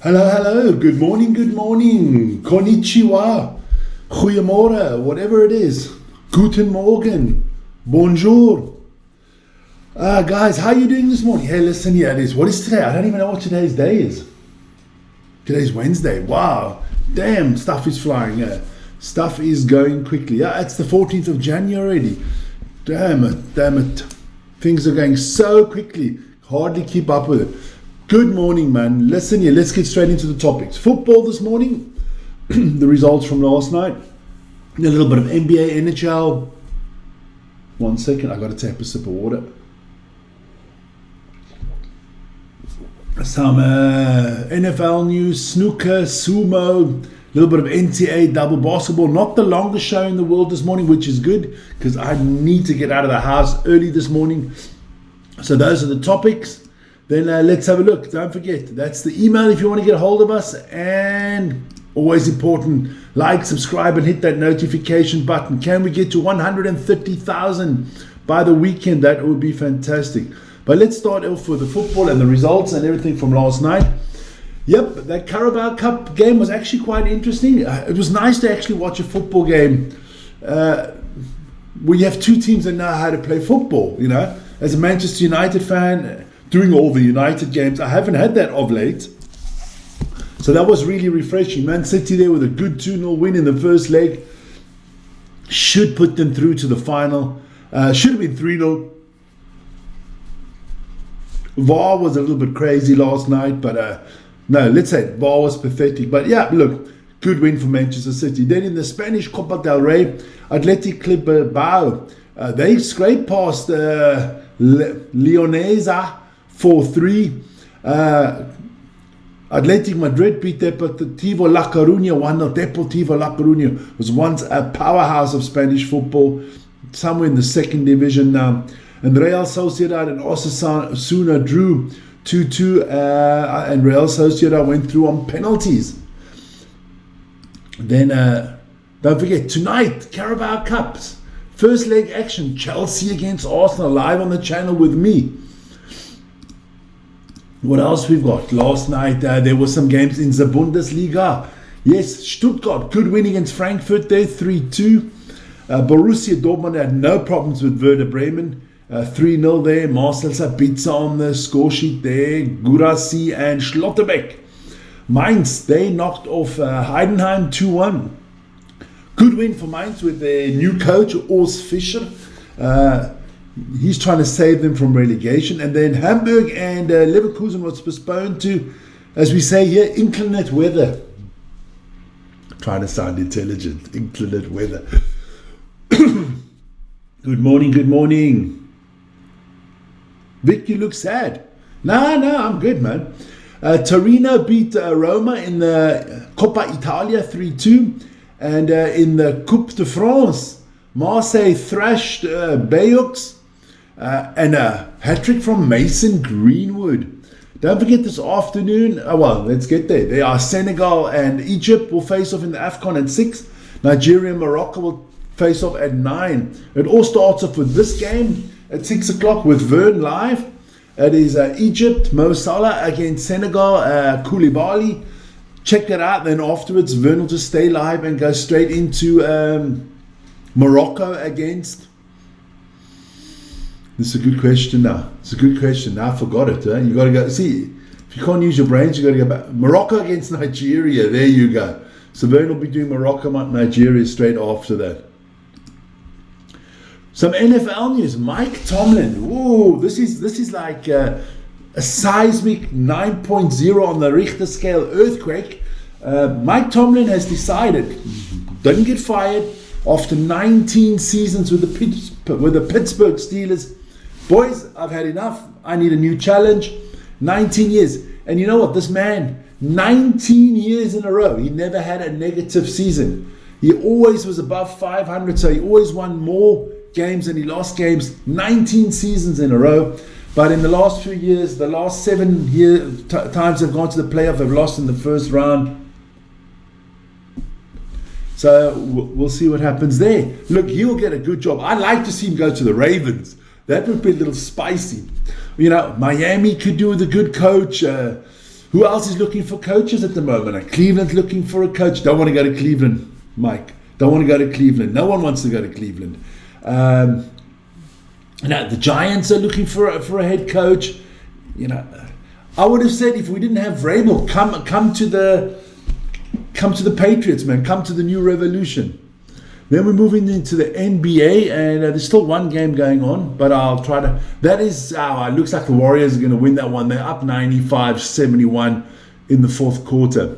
Hello, hello. Good morning, good morning. Konnichiwa. Goeiemorgen, whatever it is. Guten Morgen. Bonjour. Guys, how are you doing this morning? Hey, listen here, it is. What is today? I don't even know what today's day is. Today's Wednesday. Wow. Damn, stuff is flying. Stuff is going quickly. Yeah, it's the 14th of January already. Damn it, damn it. Things are going so quickly. Hardly keep up with it. Good morning, man. Listen here, let's get straight into the topics. Football this morning, the results from last night, a little bit of NBA, NHL. 1 second, I got to take a sip of water. Some NFL news, snooker, sumo, a little bit of NCAA double basketball. Not the longest show in the world this morning, which is good because I need to get out of the house early this morning. So those are the topics. Then let's have a look. Don't forget, that's the email if you want to get a hold of us. And always important, like, subscribe, and hit that notification button. Can we get to 130,000 by the weekend? That would be fantastic. But let's start off with the football and the results and everything from last night. Yep, that Carabao Cup game was actually quite interesting. It was nice to actually watch a football game where you have two teams that know how to play football. You know, as a Manchester United fan, doing all the United games, I haven't had that of late. So that was really refreshing. Man City there with a good 2-0 win in the first leg. Should put them through to the final. Should have been 3-0. VAR was a little bit crazy last night, but no, let's say VAR was pathetic. But yeah, look, good win for Manchester City. Then in the Spanish Copa del Rey, Athletic Club Bilbao, they scraped past Leonesa 4-3. Athletic Madrid beat Deportivo La Coruña 1-0. Deportivo La Coruña was once a powerhouse of Spanish football, somewhere in the second division now. And Real Sociedad and Osasuna drew 2-2, and Real Sociedad went through on penalties. Then, don't forget, tonight, Carabao Cups. First leg action, Chelsea against Arsenal, live on the channel with me. What else we've got? Last night, there were some games in the Bundesliga. Yes, Stuttgart, good win against Frankfurt there, 3-2. Borussia Dortmund had no problems with Werder Bremen. 3-0 there. Marcel Sabitzer on the score sheet there. Gurasi and Schlotterbeck. Mainz, they knocked off Heidenheim 2-1. Good win for Mainz with their new coach, Urs Fischer. He's trying to save them from relegation. And then Hamburg and Leverkusen was postponed to, as we say here, inclement weather. Trying to sound intelligent. Inclement weather. Good morning, good morning. Vic, you look sad. No, I'm good, man. Torino beat Roma in the Coppa Italia 3-2. And in the Coupe de France, Marseille thrashed Bayeux. And a hat-trick from Mason Greenwood. Don't forget this afternoon, let's get there. They are Senegal and Egypt will face off in the AFCON at 6. Nigeria and Morocco will face off at 9. It all starts off with this game at 6 o'clock with Vern live. It is Egypt, Mo Salah against Senegal, Koulibaly. Check it out. Then afterwards, Vern will just stay live and go straight into Morocco against... This is a good question now. It's a good question. Now I forgot it. You got to go. See, if you can't use your brains, you got to go back. Morocco against Nigeria. There you go. So Vern will be doing Morocco, Nigeria straight after that. Some NFL news. Mike Tomlin. Whoa, this is like a seismic 9.0 on the Richter scale earthquake. Mike Tomlin has decided, doesn't get fired after 19 seasons with the Pittsburgh Steelers. Boys, I've had enough. I need a new challenge. 19 years. And you know what? This man, 19 years in a row, he never had a negative season. He always was above 500, so he always won more games than he lost games. 19 seasons in a row. But in the last few years, the last 7 times they've gone to the playoff, they've lost in the first round. So we'll see what happens there. Look, he'll get a good job. I'd like to see him go to the Ravens. That would be a little spicy. You know, Miami could do with a good coach. Who else is looking for coaches at the moment? Cleveland's looking for a coach. Don't want to go to Cleveland, Mike. Don't want to go to Cleveland. No one wants to go to Cleveland. Now the Giants are looking for a head coach. You know, I would have said if we didn't have Vrabel, come to the Patriots, man. Come to the new revolution. Then we're moving into the NBA, and there's still one game going on, but I'll try to. That is, it looks like the Warriors are going to win that one. They're up 95-71 in the fourth quarter.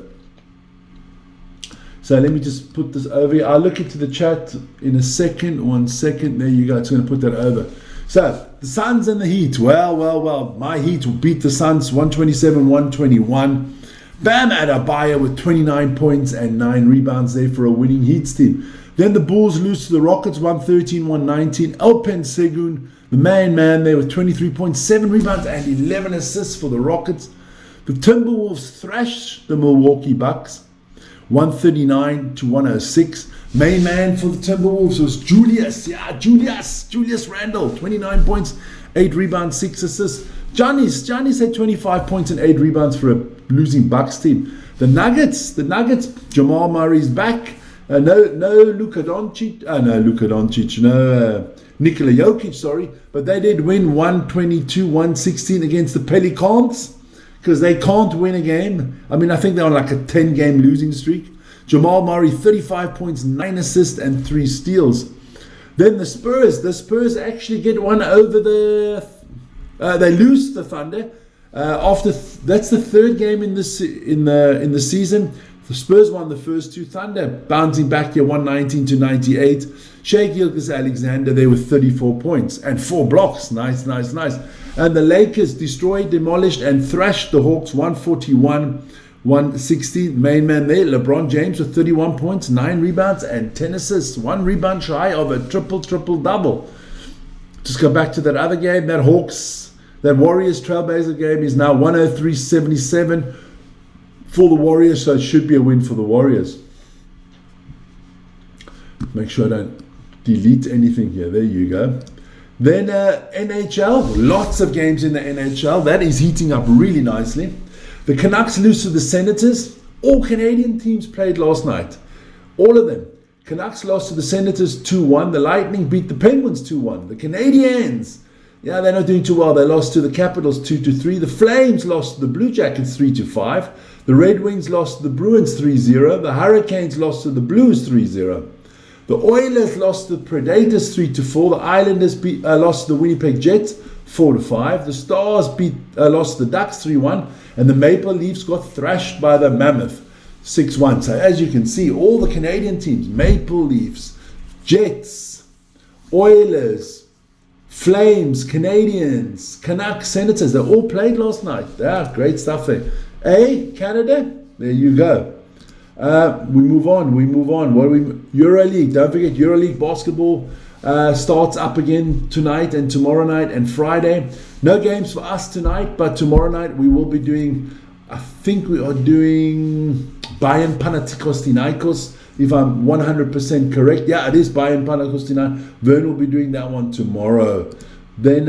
So let me just put this over here. I'll look into the chat in a second. 1 second. There you go. It's going to put that over. So the Suns and the Heat. Well. My Heat will beat the Suns 127-121. Bam Adebayo with 29 points and 9 rebounds there for a winning Heat team. Then the Bulls lose to the Rockets 113-119. Alpen Sengun, the man there with 23 points, 7 rebounds and 11 assists for the Rockets. The Timberwolves thrash the Milwaukee Bucks 139-106. Main man for the Timberwolves was Julius Randle, 29 points, 8 rebounds, 6 assists. Giannis had 25 points and 8 rebounds for a losing Bucks team. The Nuggets, Jamal Murray's back. No Nikola Jokic, sorry, but they did win 122-116 against the Pelicans because they can't win a game. I mean, I think they're on like a 10-game losing streak. Jamal Murray, 35 points, 9 assists, and 3 steals. Then the Spurs actually get one over they lose the Thunder. That's the third game in the season. The Spurs won the first 2. Thunder bouncing back here 119-98. Shai Gilgeous-Alexander there with 34 points and 4 blocks. Nice. And the Lakers destroyed, demolished, and thrashed the Hawks 141-116. Main man there, LeBron James with 31 points, 9 rebounds, and 10 assists. 1 rebound shy of a triple-double. Just go back to that other game. That Warriors Trailblazer game is now 103-77 for the Warriors, so it should be a win for the Warriors. Make sure I don't delete anything here. There you go. Then NHL, lots of games in the NHL. That is heating up really nicely. The Canucks lose to the Senators. All Canadian teams played last night. All of them. Canucks lost to the Senators 2-1. The Lightning beat the Penguins 2-1. The Canadiens, they're not doing too well. They lost to the Capitals 2-3. The Flames lost to the Blue Jackets 3-5. The Red Wings lost to the Bruins 3-0. The Hurricanes lost to the Blues 3-0. The Oilers lost to the Predators 3-4. The Islanders lost to the Winnipeg Jets 4-5. The Stars lost to the Ducks 3-1. And the Maple Leafs got thrashed by the Mammoth 6-1. So as you can see, all the Canadian teams, Maple Leafs, Jets, Oilers, Flames, Canadians, Canucks, Senators, they all played last night. Yeah, great stuff there. Canada? There you go. We move on. EuroLeague. Don't forget, EuroLeague basketball starts up again tonight and tomorrow night and Friday. No games for us tonight, but tomorrow night we will be doing, I think we are doing Bayern Panathinaikos, if I'm 100% correct. Yeah, it is Bayern Panathinaikos. Vern will be doing that one tomorrow. Then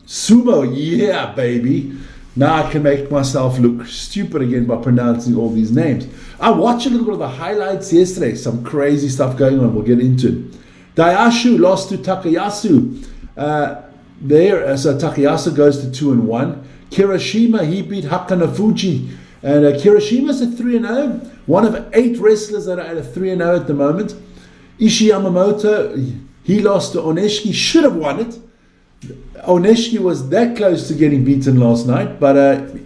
Sumo, yeah, baby. Now I can make myself look stupid again by pronouncing all these names. I watched a little bit of the highlights yesterday. Some crazy stuff going on. We'll get into it. Daiashu lost to Takayasu. So Takayasu goes to 2-1. Kirishima, he beat Hakanafuji. And Kirishima's at 3-0. One of 8 wrestlers that are at a 3-0 at the moment. Ishii Yamamoto, he lost to Oneshiki. Should have won it. Oneshiki was that close to getting beaten last night, but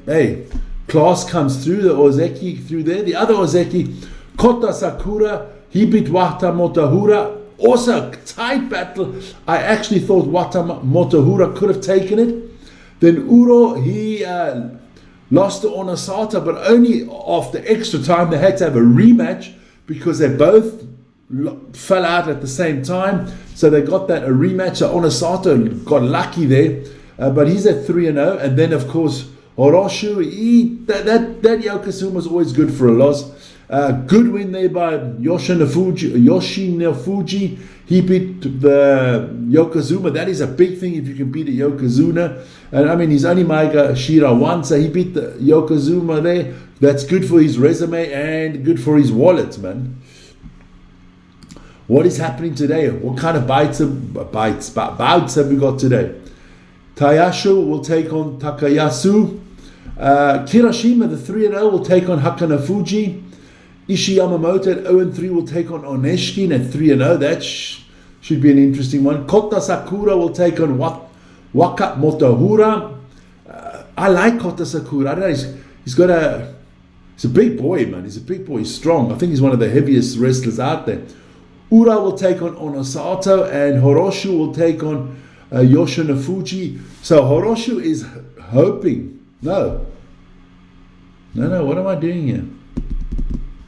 hey, class comes through. The Ozeki through there. The other Ozeki, Kota Sakura, he beat Wata Motohura. Also tight battle. I actually thought Wata Motohura could have taken it. Then Uro, he lost to Onosata, but only after extra time. They had to have a rematch because they both fell out at the same time, so they got that a rematch. So Onosato got lucky there, but he's at 3-0. And then of course Horoshu, that Yokozuna is always good for a loss. Good win there by Yoshi Nafuji. He beat the Yokozuna. That is a big thing if you can beat a Yokozuna. And I mean, he's only Maiga Shira once, so he beat the Yokozuna there. That's good for his resume and good for his wallet, man. What is happening today? What kind of bouts have we got today? Tayashu will take on Takayasu. Kirashima, the 3-0, will take on Hakanafuji. Ishii Yamamoto at 0-3 will take on Oneshkin at 3-0. That should be an interesting one. Kota Sakura will take on Waka Motohura. I like Kota Sakura. I don't know, he's a big boy, man. He's a big boy. He's strong. I think he's one of the heaviest wrestlers out there. Ura will take on Onosato, and Horoshu will take on Yoshinafuji. So Horoshu is hoping. No, what am I doing here?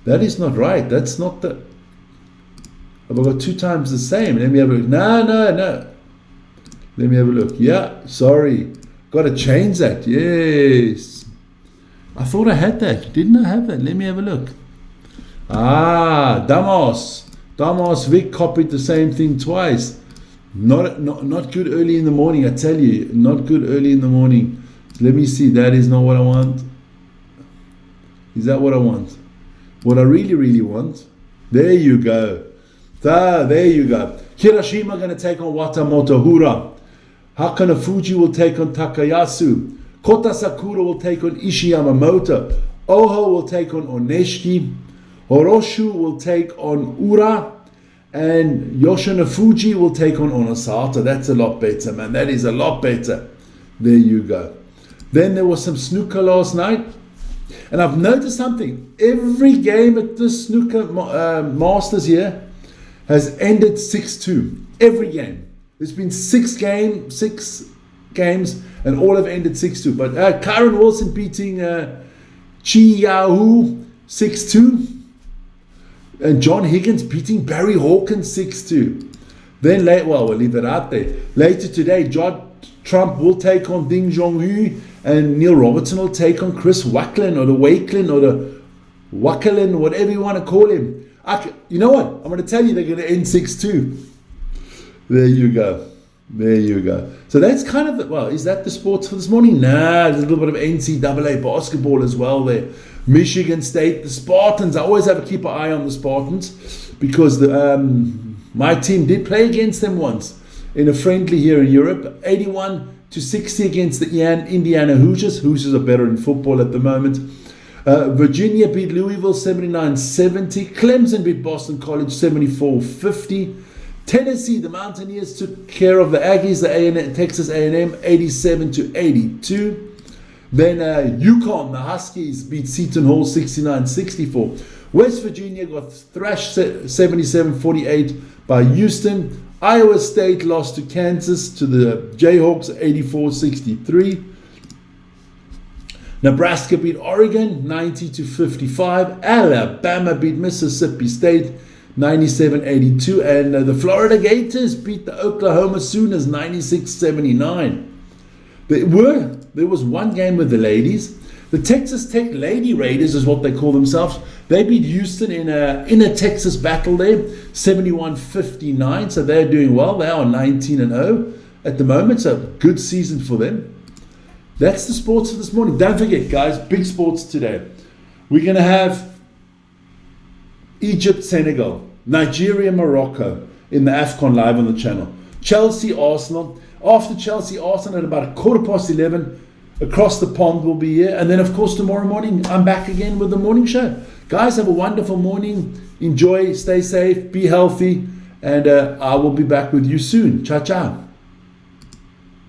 That is not right. That's not the... Have I got 2 times the same? Let me have a look. No. Let me have a look. Yeah, sorry. Got to change that. Yes. I thought I had that. Didn't I have that? Let me have a look. Damos Vic copied the same thing twice. Not good early in the morning, I tell you. Not good early in the morning. Let me see. That is not what I want. Is that what I want? What I really want? There you go. There you go. Kirashima going to take on Watamotohura. Hakanafuji will take on Takayasu. Kota Sakura will take on Ishii Yamamoto. Oho will take on Oneshiki. Horoshu will take on Ura. And Yoshinafuji will take on Onosato. That's a lot better, man. That is a lot better. There you go. Then there was some snooker last night. And I've noticed something. Every game at this snooker Masters here has ended 6-2. Every game. There's been 6 games, and all have ended 6-2. But Kyron Wilson beating Chi Yahoo 6-2. And John Higgins beating Barry Hawkins 6-2. Then we'll leave that out there. Later today, Judd Trump will take on Ding Zhonghu, and Neil Robertson will take on Chris Wacklin, or the Wakelin, or the Wacklin, whatever you want to call him. You know what? I'm going to tell you they're going to end 6-2. There you go. So that's kind of is that the sports for this morning? Nah, there's a little bit of NCAA basketball as well there. Michigan State, the Spartans. I always have to keep an eye on the Spartans because my team did play against them once in a friendly here in Europe. 81-60 against the Indiana Hoosiers. Hoosiers are better in football at the moment. Virginia beat Louisville 79-70. Clemson beat Boston College 74-50. Tennessee, the Mountaineers took care of the Aggies, the Texas A&M 87-82. Then UConn, the Huskies, beat Seton Hall 69-64. West Virginia got thrashed 77-48 by Houston. Iowa State lost to Kansas, to the Jayhawks 84-63. Nebraska beat Oregon 90-55. Alabama beat Mississippi State 97-82. And the Florida Gators beat the Oklahoma Sooners 96-79. There was one game with the ladies. The Texas Tech Lady Raiders is what they call themselves. They beat Houston in a Texas battle there, 71-59. So they're doing well. They are 19-0 at the moment. So good season for them. That's the sports for this morning. Don't forget, guys, big sports today. We're going to have Egypt, Senegal, Nigeria, Morocco in the AFCON live on the channel. Chelsea, Arsenal. After Chelsea, Arsenal at about 11:15, across the pond will be here. And then, of course, tomorrow morning, I'm back again with the morning show. Guys, have a wonderful morning. Enjoy, stay safe, be healthy, and I will be back with you soon. Ciao, ciao.